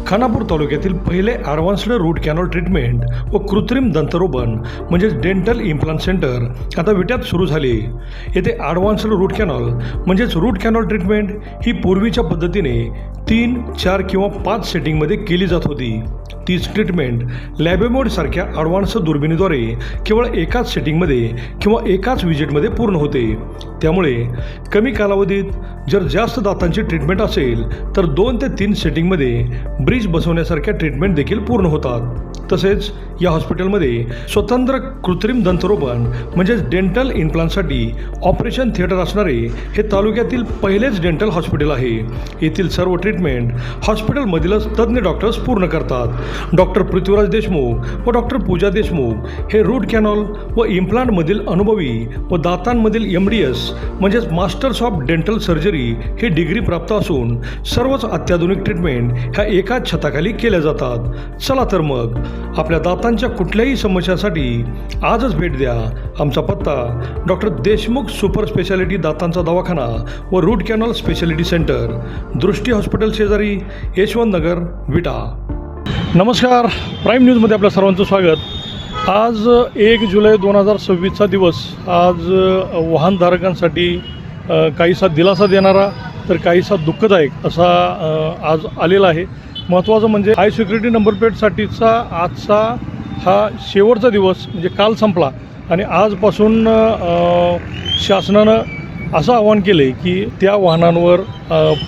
खानापूर तालुक्यातील पहिले advanced route canal treatment व कृत्रिम दंतरोपण म्हणजेच डेंटल इम्प्लांट सेंटर आता विट्यात सुरू झाले. येथे ॲडव्हान्स्ड रूट कॅनॉल म्हणजेच रूट कॅनॉल ट्रीटमेंट ही पूर्वीच्या पद्धतीने 3, 4 किंवा 5 सेटिंगमध्ये केली जात होती. तीच ट्रीटमेंट लॅबेमोडसारख्या ॲडव्हान्स दुर्बिणीद्वारे केवळ एकाच सेटिंगमध्ये किंवा एकाच विजिटमध्ये पूर्ण होते. त्यामुळे कमी कालावधीत जर जास्त दातांची ट्रीटमेंट असेल तर 2 ते 3 सेटिंगमध्ये ब्रिज बसवण्यासारख्या ट्रीटमेंट देखील पूर्ण होतात. तसेच या हॉस्पिटलमध्ये स्वतंत्र कृत्रिम दंतरोपण म्हणजेच डेंटल इम्प्लांटसाठी ऑपरेशन थिएटर असणारे हे तालुक्यातील पहिलेच डेंटल हॉस्पिटल आहे. येथील सर्व ट्रीटमेंट हॉस्पिटलमधीलच तज्ज्ञ डॉक्टर्स पूर्ण करतात. डॉक्टर पृथ्वीराज देशमुख व डॉक्टर पूजा देशमुख हे रूट कॅनॉल व इम्प्लांटमधील अनुभवी व दातांमधील MDS म्हणजेच masters of dental surgery he degree प्राप्त असून सर्वच अत्याधुनिक ट्रीटमेंट ह्या एकाच छताखाली केल्या जातात. चला तर मग आपल्या दातांच्या कुठल्याही समस्यासाठी आजच भेट द्या. आमचा पत्ता डॉक्टर देशमुख सुपर स्पेशालिटी दातांचा दवाखाना व रूट कॅनॉल स्पेशालिटी सेंटर, दृष्टी हॉस्पिटल शेजारी, यशवंत नगर, विटा. नमस्कार, प्राईम न्यूजमध्ये आपल्या सर्वांचं स्वागत. आज 1 जुलै 2026चा दिवस. आज वाहनधारकांसाठी काहीसा दिलासा देणारा तर काहीसा दुःखदायक असा आज आलेला आहे. महत्त्वाचं म्हणजे हाय सिक्युरिटी नंबर प्लेटसाठीचा आजचा हा शेवटचा दिवस म्हणजे काल संपला आणि आजपासून शासनानं असं आवाहन केलं आहे की त्या वाहनांवर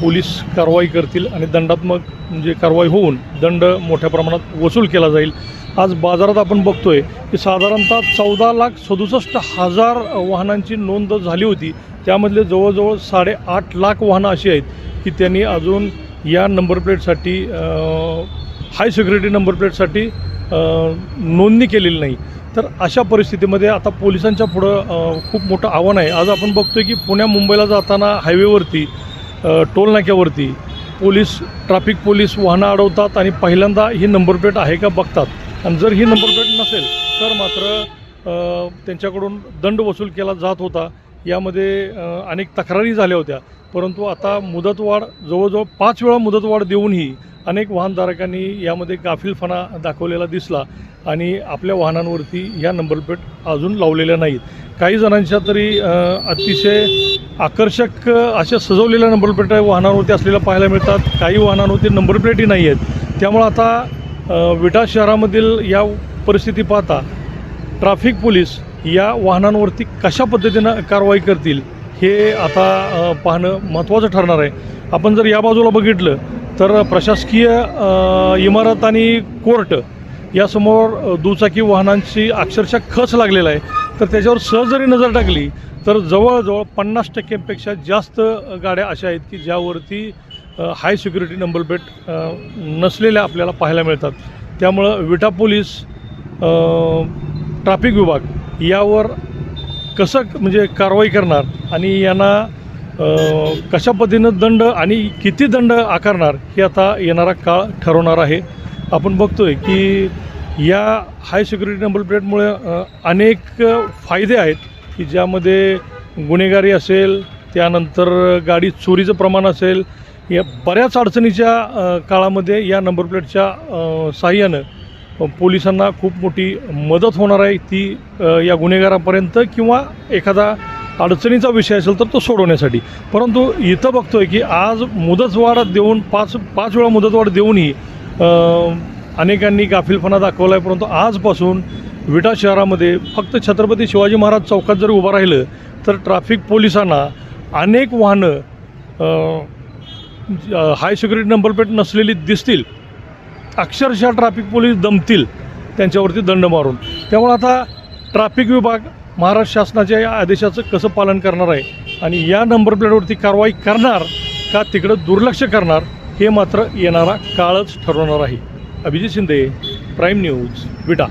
पोलीस कारवाई करतील आणि दंडात्मक म्हणजे कारवाई होऊन दंड मोठ्या प्रमाणात वसूल केला जाईल. आज बाजारात आपण बघतोय की साधारणतः 14,67,000 वाहनांची नोंद झाली होती. त्यामधले जवळजवळ 8.5 लाख वाहनं अशी आहेत की त्यांनी अजून या नंबर प्लेटसाठी हाय सिक्युरिटी नंबर प्लेटसाठी नोंदणी केलेली नाही. तर अशा परिस्थितीमध्ये आता पोलिसांच्या पुढं खूप मोठं आव्हान आहे. आज आपण बघतोय की पुण्या मुंबईला जाताना हायवेवरती टोल नाक्यावरती ट्रॅफिक पोलीस वाहनं अडवतात आणि पहिल्यांदा ही नंबर प्लेट आहे का बघतात आणि जर ही नंबर प्लेट नसेल तर मात्र त्यांच्याकडून दंड वसूल केला जात होता. यामध्ये अनेक तक्रारी झाल्या होत्या, परंतु आता मुदतवाढ जवळजवळ 5 वेळा मुदतवाढ देऊनही अनेक वाहनधारकांनी यामध्ये गाफीलपणा दाखवलेला दिसला आणि आपल्या वाहनांवरती ह्या नंबर प्लेट अजून लावलेल्या नाहीत. काही जणांच्या तरी अतिशय आकर्षक अशा सजवलेल्या नंबर प्लेट वाहनांवरती असलेल्या पाहायला मिळतात. काही वाहनांवरती नंबर प्लेटही नाही आहेत. त्यामुळं आता विटा शहरामधील या परिस्थिती पाहता ट्रॅफिक पोलीस या वाहनांवरती कशा पद्धतीनं कारवाई करतील हे आता पाहणं महत्त्वाचं ठरणार आहे. आपण जर या बाजूला बघितलं तर प्रशासकीय इमारत आणि कोर्ट यासमोर दुचाकी वाहनांची अक्षरशः खच लागलेला आहे. तर त्याच्यावर सहज जरी नजर टाकली तर जवळजवळ 50%पेक्षा जास्त गाड्या अशा आहेत की ज्यावरती हाय सिक्युरिटी नंबर प्लेट नसलेल्या आपल्याला पाहायला मिळतात. त्यामुळं विटा पोलीस ट्रॅफिक विभाग यावर कसं म्हणजे कारवाई करणार आणि यांना कशा पद्धतीनं दंड आणि किती दंड आकारणार हे आता येणारा काळ ठरवणार आहे. आपण बघतोय की या हाय सिक्युरिटी नंबर प्लेटमुळे अनेक फायदे आहेत की ज्यामध्ये गुन्हेगारी असेल, त्यानंतर गाडी चोरीचं प्रमाण असेल, या बऱ्याच अडचणीच्या काळामध्ये या नंबर प्लेटच्या साहाय्यानं पोलिसांना खूप मोठी मदत होणार आहे. ती या गुन्हेगारापर्यंत किंवा एखादा अडचणीचा विषय असेल तर तो सोडवण्यासाठी. परंतु इथं बघतोय की आज मुदतवाढ देऊन 5 वेळा मुदतवाढ देऊनही अनेकांनी गाफीलपणा दाखवला आहे. परंतु आजपासून विटा शहरामध्ये फक्त छत्रपती शिवाजी महाराज चौकात जर उभं राहिलं तर ट्रॅफिक पोलिसांना अनेक वाहनं हाय सिक्युरिटी नंबर प्लेट नसलेली दिसतील. अक्षरशः ट्रॅफिक पोलीस दमतील त्यांच्यावरती दंड मारून. त्यामुळे आता ट्रॅफिक विभाग महाराष्ट्र शासनाच्या या आदेशाचं कसं पालन करणार आहे आणि या नंबर प्लेटवरती कारवाई करणार का तिकडं दुर्लक्ष करणार हे मात्र येणारा काळच ठरवणार आहे. अभिजित शिंदे, प्राईम न्यूज, विटा.